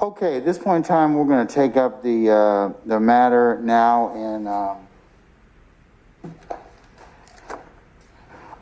Okay, at this point in time, we're going to take up the matter now in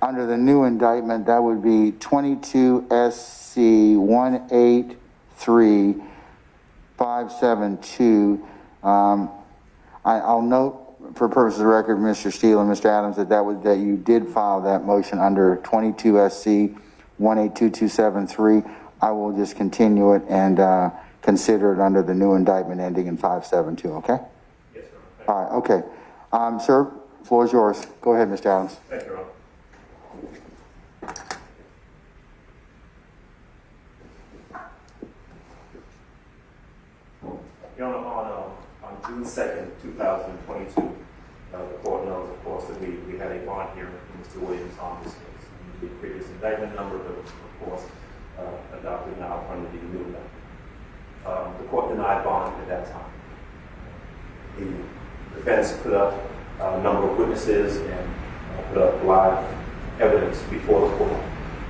under the new indictment. That would be 22 SC 183-572. I'll note for purposes of the record, Mr. Steele and Mr. Adams, that you did file that motion under 22 SC 182273. I will just continue it and consider it under the new indictment ending in 572, okay? Yes, sir. All right, okay. Sir, the floor is yours. Go ahead, Mr. Adams. Thank you, Ron. Your Honor, on June 2nd, 2022, the court knows, of course, that we had a bond hearing for Mr. Williams on this case. The previous indictment number, of course, adopted now under the new indictment. The court denied bond at that time. The defense put up a number of witnesses and put up live evidence before the court.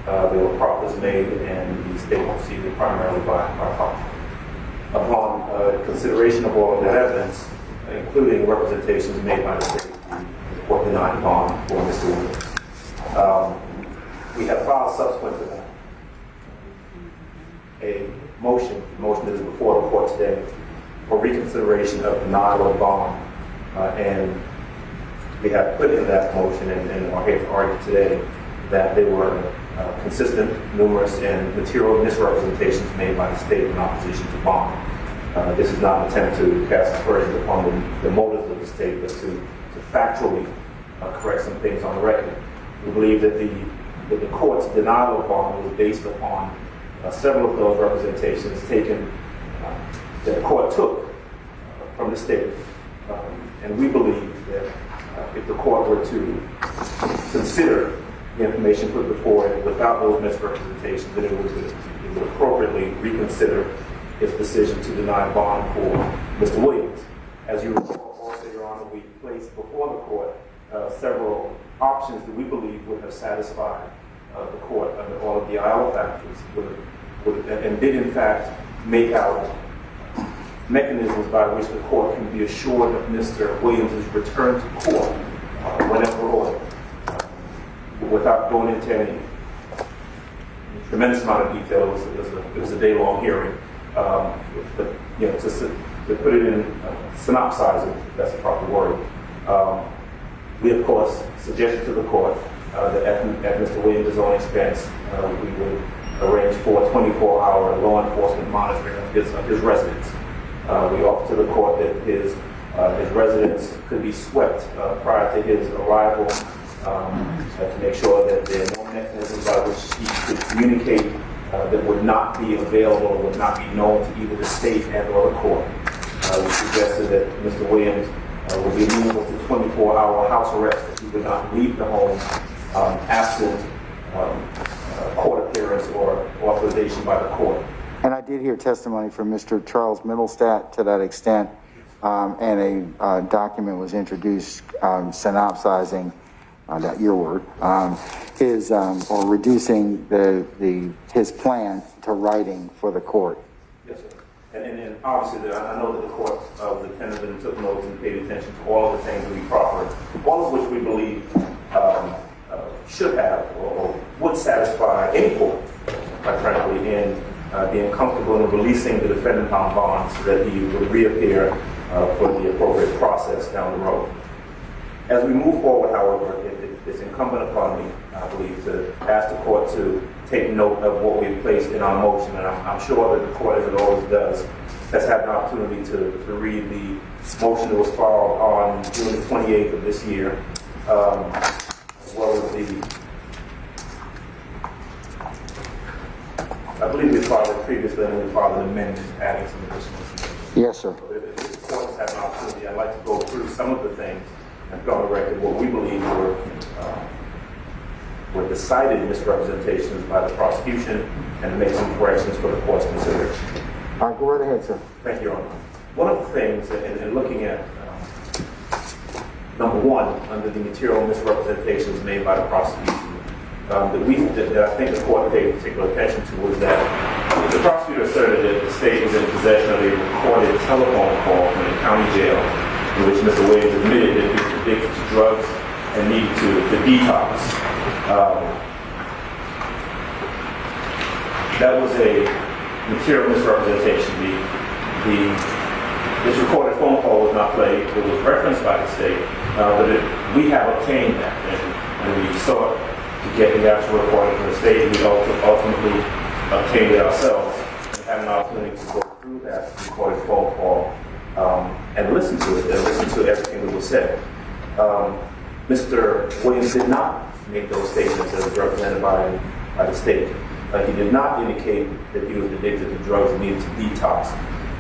There were proffers made, and the state proceeded primarily by proffers. Upon consideration of all of that evidence, including representations made by the state, the court denied bond for Mr. Williams. We have filed subsequent to that a motion that is before the court today for reconsideration of denial of bond, and we have put in that motion and are here to argue today that there were consistent, numerous, and material misrepresentations made by the state in opposition to bond. This is not an attempt to cast aspersions upon the motives of the state, but to factually correct some things on the record. We believe that the court's denial of bond was based upon several of those representations taken that the court took from the state. And we believe that if the court were to consider the information put before it without those misrepresentations, that it would appropriately reconsider its decision to deny bond for Mr. Williams. As you recall, also, Your Honor, we placed before the court several options that we believe would have satisfied the court under all of the Iowa factors, and did in fact make out mechanisms by which the court can be assured of Mr. Williams' return to court whenever ordered, without going into any tremendous amount of detail. It was a day-long hearing, but you know, to put it in synopsizing, if that's the proper word. We of course suggested to the court that at Mr. Williams' own expense, we would arrange for 24-hour law enforcement monitoring of his residence. We offered to the court that his residence could be swept prior to his arrival, to make sure that there are no mechanisms by which he could communicate that would not be available, would not be known to either the state and or the court. We suggested that Mr. Williams would be amenable to 24-hour house arrest, that he would not leave the home absent court appearance or authorization by the court. And I did hear testimony from Mr. Charles Middlestat to that extent, and a document was introduced synopsizing, not your word, or reducing his plan to writing for the court. Yes, sir. And obviously, I know that the court was attentive and took notes and paid attention to all of the things that we proffered, all of which we believe should have or would satisfy any court, quite frankly, in being comfortable in releasing the defendant on bond so that he would reappear for the appropriate process down the road. As we move forward, however, it's incumbent upon me, I believe, to ask the court to take note of what we've placed in our motion, and I'm sure that the court, as it always does, has had an opportunity to read the motion that was filed on June the 28th of this year, as well as I believe we filed it previously, and we filed an amendment adding some additional information. Yes, sir. So if the court has had an opportunity, I'd like to go through some of the things and put on the record what we believe were decided misrepresentations by the prosecution, and make some corrections for the court's consideration. All right, go right ahead, sir. Thank you, Your Honor. One of the things, in looking at number one, under the material misrepresentations made by the prosecution, that I think the court paid particular attention to was that The prosecutor asserted that the state was in possession of a recorded telephone call from the county jail in which Mr. Williams admitted that he was addicted to drugs and needed to detox. That was a material misrepresentation. This recorded phone call was not played. It was referenced by the state, but we have obtained that, and we sought to get the actual recording from the state. We ultimately obtained it ourselves and had an opportunity to go through that recorded phone call and listen to it, and listen to everything that was said. Mr. Williams did not make those statements as represented by the state. He did not indicate that he was addicted to drugs and needed to detox.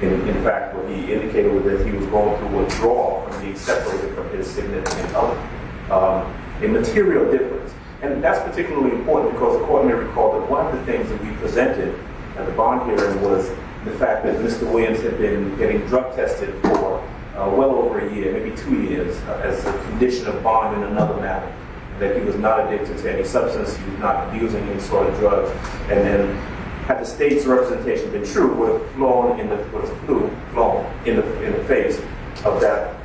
In fact, what he indicated was that he was going through withdrawal from being separated from his significant other. A material difference. And that's particularly important because the court may recall that one of the things that we presented at the bond hearing was the fact that Mr. Williams had been getting drug tested for well over a year, maybe 2 years, as a condition of bond in another matter. That he was not addicted to any substance, he was not abusing any sort of drugs. And then, had the state's representation been true, would have flown in the face of that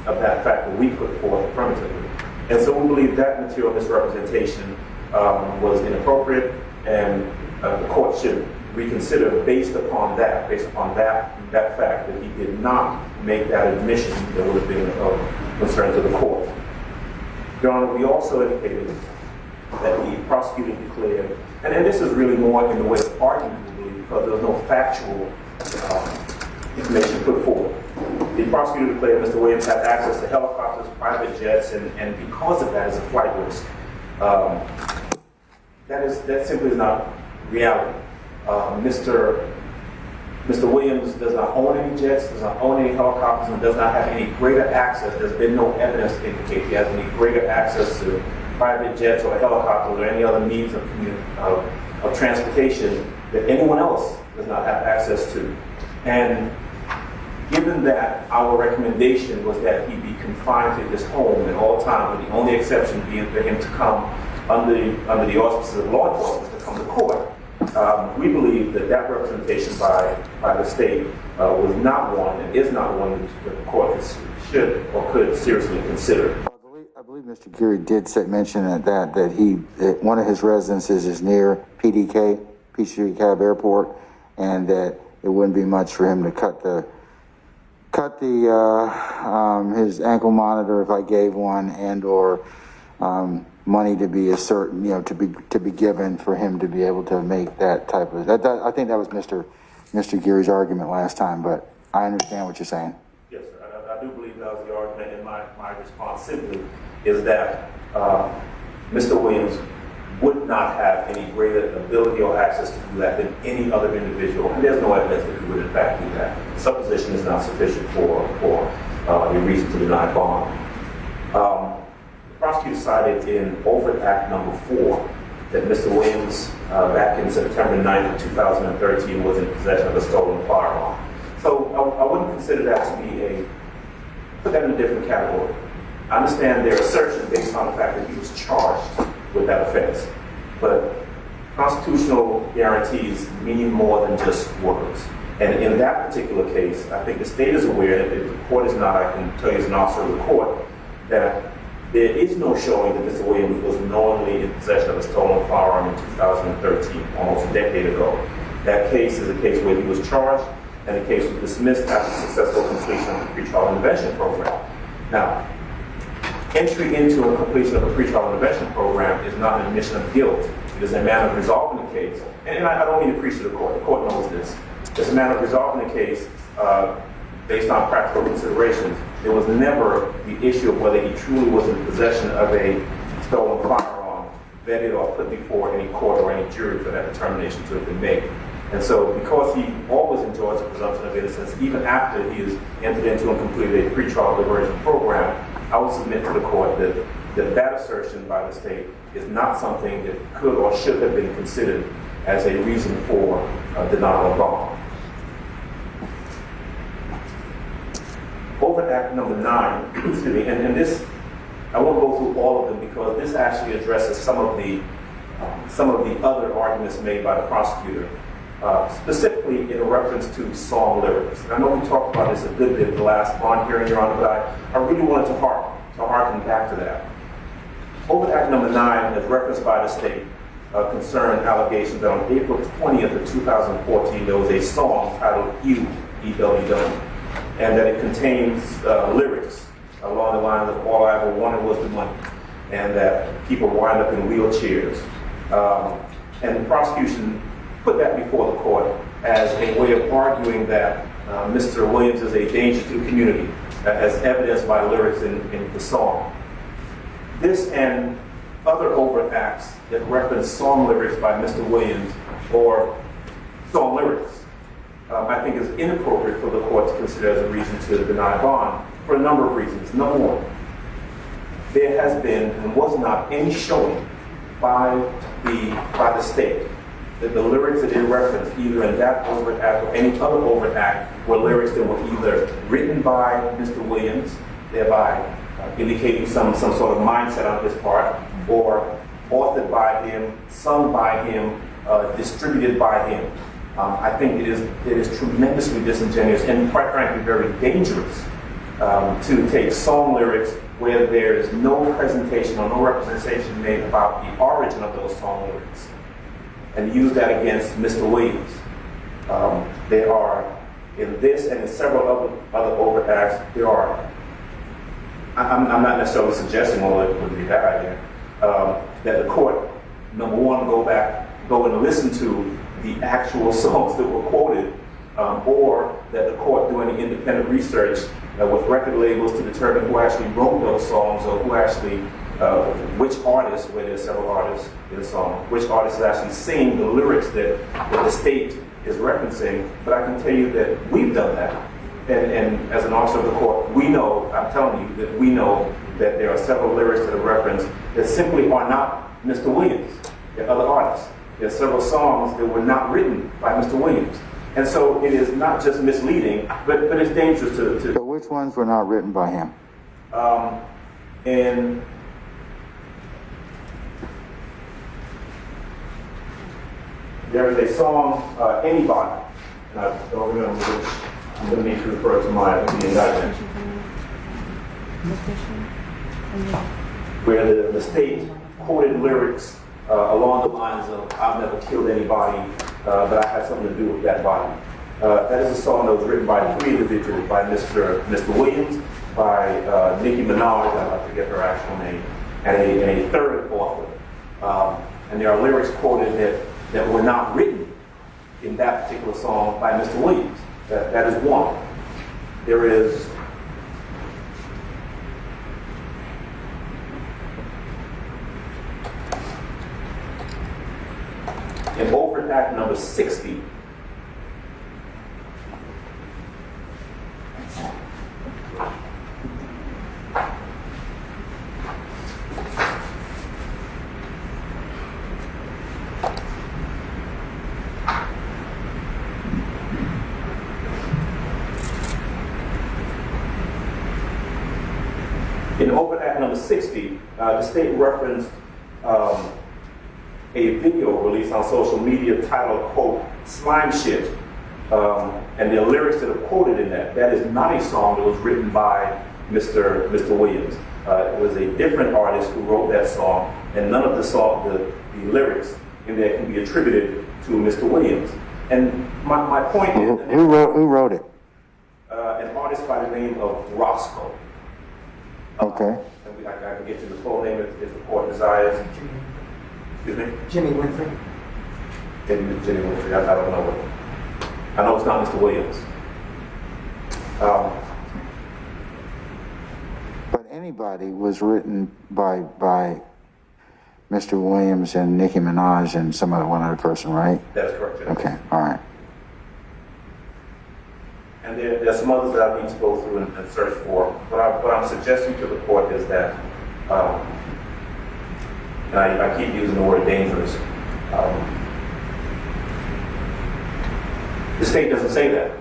fact that we put forth affirmatively. And so we believe that material misrepresentation was inappropriate, and the court should reconsider based upon that fact that he did not make that admission that would have been of concern to the court. Your Honor, we also indicated that the prosecutor declared, and this is really more in the way of argument, we believe, because there was no factual information put forward. The prosecutor declared Mr. Williams had access to helicopters, private jets, and because of that is a flight risk. That simply is not reality. Mr. Williams does not own any jets, does not own any helicopters, and does not have any greater access. There's been no evidence to indicate he has any greater access to private jets or helicopters or any other means of transportation that anyone else does not have access to. And given that our recommendation was that he be confined to his home at all times, with the only exception being for him to come under the auspices of law enforcement to come to court, we believe that representation by the state was not one and is not one that the court should or could seriously consider. I believe Mr. Geary did mention that one of his residences is near PDK, Peachtree Cab Airport, and that it wouldn't be much for him to cut his ankle monitor if I gave one, and or money to be to be given for him to be able to make that type of. I think that was Mr. Geary's argument last time, but I understand what you're saying. Yes, sir. I do believe that was the argument, and my response simply is that Mr. Williams would not have any greater ability or access to do that than any other individual, and there's no evidence that he would in fact do that. Supposition is not sufficient for a reason to deny bond. The prosecutor cited in Overt Act number 4 that Mr. Williams, back in September 9th of 2013, was in possession of a stolen firearm. So I wouldn't consider that to be put that in a different category. I understand their assertion based on the fact that he was charged with that offense. But constitutional guarantees mean more than just words. And in that particular case, I think the state is aware that if the court is not, I can tell you as an officer of the court, that there is no showing that Mr. Williams was knowingly in possession of a stolen firearm in 2013, almost a decade ago. That case is a case where he was charged, and the case was dismissed after successful completion of the pretrial intervention program. Now, entry into a completion of a pretrial intervention program is not an admission of guilt. It is a manner of resolving the case. And I don't mean to preach to the court. The court knows this. It's a manner of resolving the case based on practical considerations. There was never the issue of whether he truly was in possession of a stolen firearm, vetted or put before any court or any jury for that determination to have been made. And so because he always enjoys a presumption of innocence, even after he has entered into and completed a pretrial liberation program, I would submit to the court that assertion by the state is not something that could or should have been considered as a reason for denial of bond. Overt Act number 9, excuse me, and this, I won't go through all of them because this actually addresses some of the other arguments made by the prosecutor. specifically in reference to song lyrics. And I know we talked about this a good bit in the last bond hearing, Your Honor, but I really wanted to harken back to that. Overt Act number 9, as referenced by the state, concerned allegations that on April 20th of 2014, there was a song titled You, E-W-W, and that it contains lyrics along the lines of all I ever wanted was the money, and that people wind up in wheelchairs. And the prosecution put that before the court as a way of arguing that Mr. Williams is a danger to the community, as evidenced by lyrics in the song. This and other overt acts that reference song lyrics by Mr. Williams or song lyrics, I think is inappropriate for the court to consider as a reason to deny bond for a number of reasons. Number one, there has been and was not any showing by the state that the lyrics that it referenced, either in that overt act or any other overt act, were lyrics that were either written by Mr. Williams, thereby indicating some sort of mindset on his part, or authored by him, sung by him, distributed by him. I think it is tremendously disingenuous and, quite frankly, very dangerous to take song lyrics where there is no presentation or no representation made about the origin of those song lyrics and use that against Mr. Williams. There are, in this and in several other overt acts, there are, I'm not necessarily suggesting, although it would be a bad idea, that the court, number one, go and listen to the actual songs that were quoted, or that the court do any independent research with record labels to determine who actually wrote those songs, or who actually, which artist, where there's several artists in the song, which artist is actually singing the lyrics that the state is referencing. But I can tell you that we've done that. And as an officer of the court, we know, I'm telling you, that we know that there are several lyrics that are referenced that simply are not Mr. Williams. They're other artists. There are several songs that were not written by Mr. Williams. And so it is not just misleading, but it's dangerous to... So which ones were not written by him? And there is a song, Anybody, and I don't remember which. I'm going to need to refer to the indictment, where the state quoted lyrics along the lines of, I've never killed anybody, but I had something to do with that body. That is a song that was written by 3 individuals, by Mr. Williams, by Nicki Minaj, I forget her actual name, and a third author. And there are lyrics quoted that were not written in that particular song by Mr. Williams. That is one. There is in overt act number 60. In overt act number 60, the state referenced a video released on social media titled, quote, Slime Shit. And the lyrics that are quoted in that is not a song that was written by Mr. Williams. It was a different artist who wrote that song, and none of the lyrics in there can be attributed to Mr. Williams. And my point is... Who wrote it? An artist by the name of Roscoe. Okay. I can get you the full name if the court desires. Excuse me? Jimmy Winfrey. Jimmy Winfrey, I don't know what. I know it's not Mr. Williams. But Anybody was written by Mr. Williams and Nicki Minaj and one other person, right? That is correct, Judge. Okay, all right. And there are some others that I need to go through and search for. What I'm suggesting to the court is that, and I keep using the word dangerous, the state doesn't say that.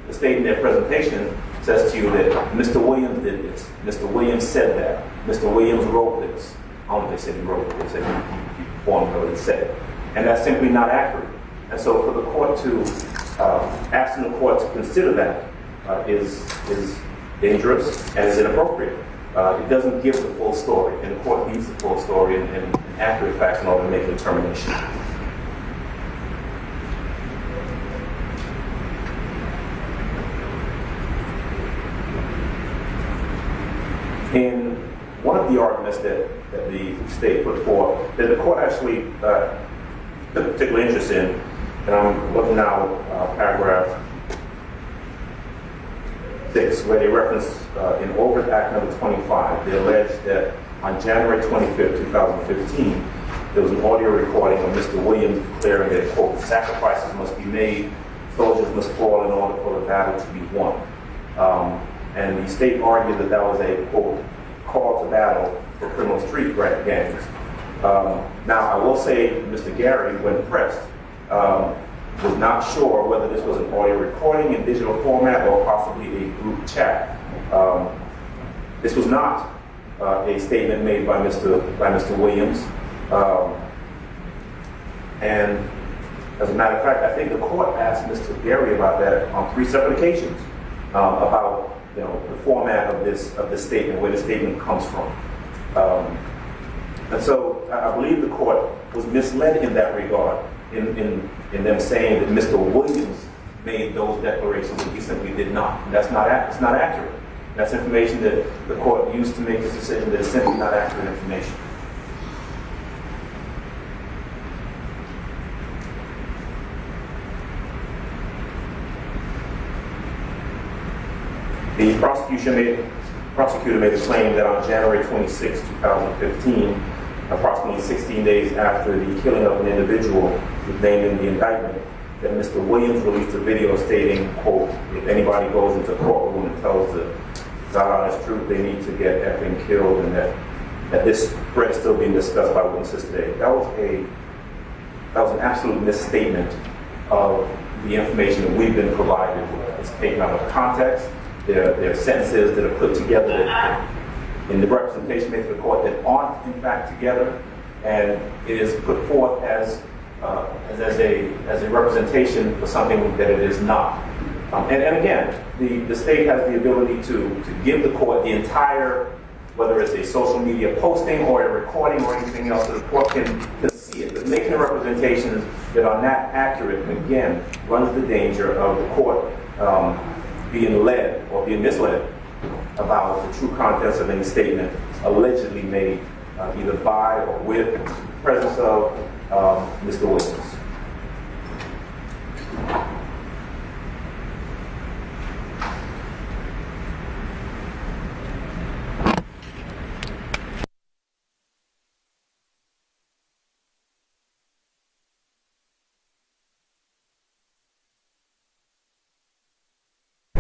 The state in their presentation says to you that Mr. Williams did this, Mr. Williams said that, Mr. Williams wrote this. I don't know if they said he wrote it, they said he performed what he said. And that's simply not accurate. And so for the court to, asking the court to consider that is dangerous and is inappropriate. It doesn't give the full story, and the court needs the full story and accurate facts in order to make a determination. In one of the arguments that the state put forth, that the court actually took particular interest in, and I'm looking now paragraph 6, where they reference in Overt Act number 25, they allege that on January 25th, 2015, there was an audio recording of Mr. Williams declaring that, quote, sacrifices must be made, soldiers must fall in order for the battle to be won. And the state argued that that was a, quote, call to battle for criminal street gangs. Now, I will say Mr. Gary, when pressed, was not sure whether this was an audio recording in digital format or possibly a group chat. This was not a statement made by Mr. Williams. And as a matter of fact, I think the court asked Mr. Gary about that on 3 separate occasions, about the format of this statement, where the statement comes from. And so I believe the court was misled in that regard, in them saying that Mr. Williams made those declarations and he simply did not. And it's not accurate. That's information that the court used to make this decision that is simply not accurate information. The prosecutor made a claim that on January 26, 2015, approximately 16 days after the killing of an individual who's named in the indictment, that Mr. Williams released a video stating, quote, if anybody goes into a courtroom and tells the God honest truth, they need to get effing killed, and that this threat is still being discussed by witnesses today. That was an absolute misstatement of the information that we've been provided. It's taken out of context. There are sentences that are put together in the representation made to the court that aren't in fact together, and it is put forth as a representation for something that it is not. And again, the state has the ability to give the court the entire, whether it's a social media posting or a recording or anything else, so the court can see it. But making the representations that are not accurate, again, runs the danger of the court being led or being misled about the true contents of any statement allegedly made either by or with the presence of Mr. Williams.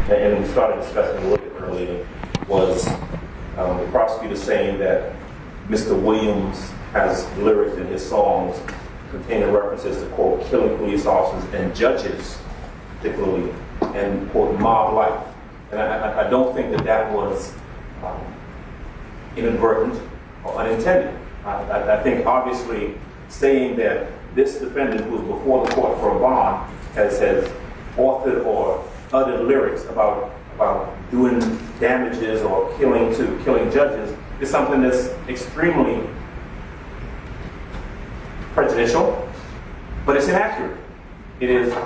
And we started discussing a little bit earlier, was the prosecutor saying that Mr. Williams has lyrics in his songs containing references to, quote, killing police officers and judges, particularly, and, quote, mob life. And I don't think that was inadvertent or unintended. I think, obviously, saying that this defendant who was before the court for a bond has authored or other lyrics about doing damages or killing judges is something that's extremely prejudicial, but it's inaccurate.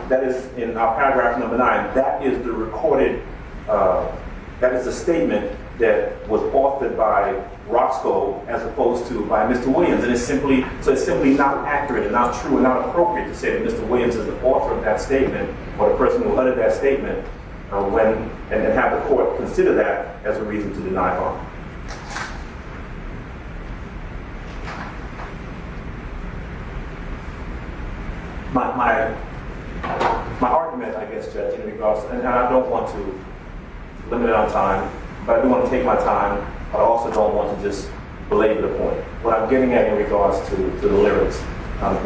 That is in our paragraph number 9. That is the recorded. That is a statement that was authored by Roscoe as opposed to by Mr. Williams, and it's simply not accurate and not true and not appropriate to say that Mr. Williams is the author of that statement or the person who uttered that statement and have the court consider that as a reason to deny harm. My argument, I guess, Judge, in regards to, and I don't want to limit it on time, but I do want to take my time, but I also don't want to just belabor the point. What I'm getting at in regards to the lyrics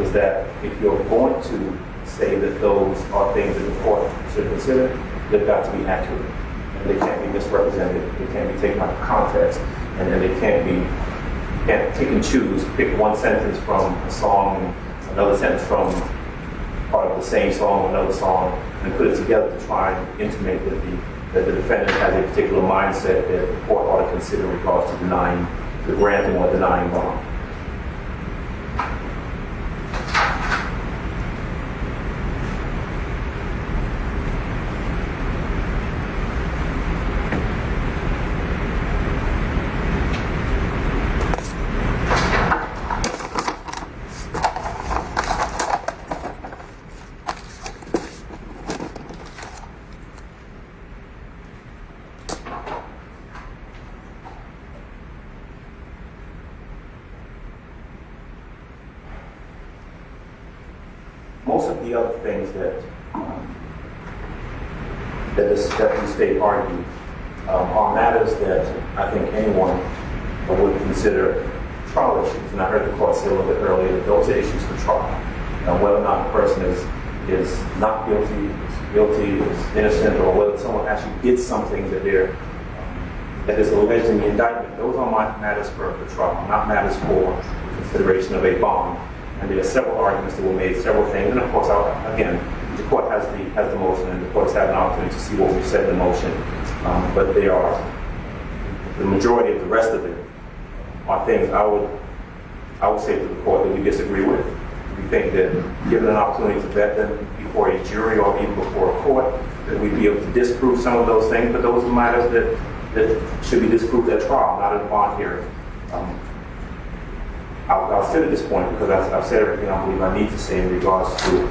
is that if you're going to say that those are things that the court should consider, they've got to be accurate. And they can't be misrepresented, they can't be taken out of context, and then they can't pick and choose, pick one sentence from a song and another sentence from part of the same song or another song and put it together to try and intimate that the defendant has a particular mindset that the court ought to consider in regards to denying the granting or denying bond. Most of the other things that the state argued are matters that I think anyone would consider trial issues. And I heard the court say a little bit earlier that those are issues for trial. Whether or not a person is not guilty, is innocent, or whether someone actually did something that is alleged in the indictment. Those are my matters for trial, not matters for consideration of a bond. And there are several arguments that were made, several things. And of course, again, the court has the motion, and the court's had an opportunity to see what we've said in the motion. But they are, the majority of the rest of it are things I would say to the court that we disagree with. We think that given an opportunity to vet them before a jury or even before a court, that we'd be able to disprove some of those things. But those are matters that should be disproved at trial, not at a bond hearing. I'll sit at this point because I've said everything I believe I need to say in regards to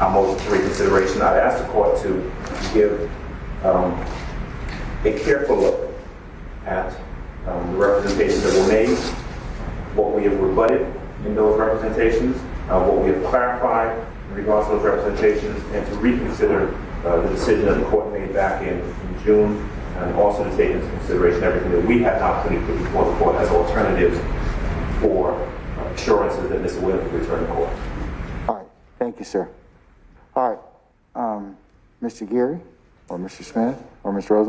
our motion for reconsideration. I'd ask the court to give a careful look at the representations that were made, what we have rebutted in those representations, what we have clarified in regards to those representations, and to reconsider the decision that the court made back in June, and also to take into consideration everything that we had an opportunity to put before the court as alternatives for assurances that Mr. Williams will return to court. All right, thank you, sir. All right, Mr. Geary, or Mr. Smith, or Mr. Rosen.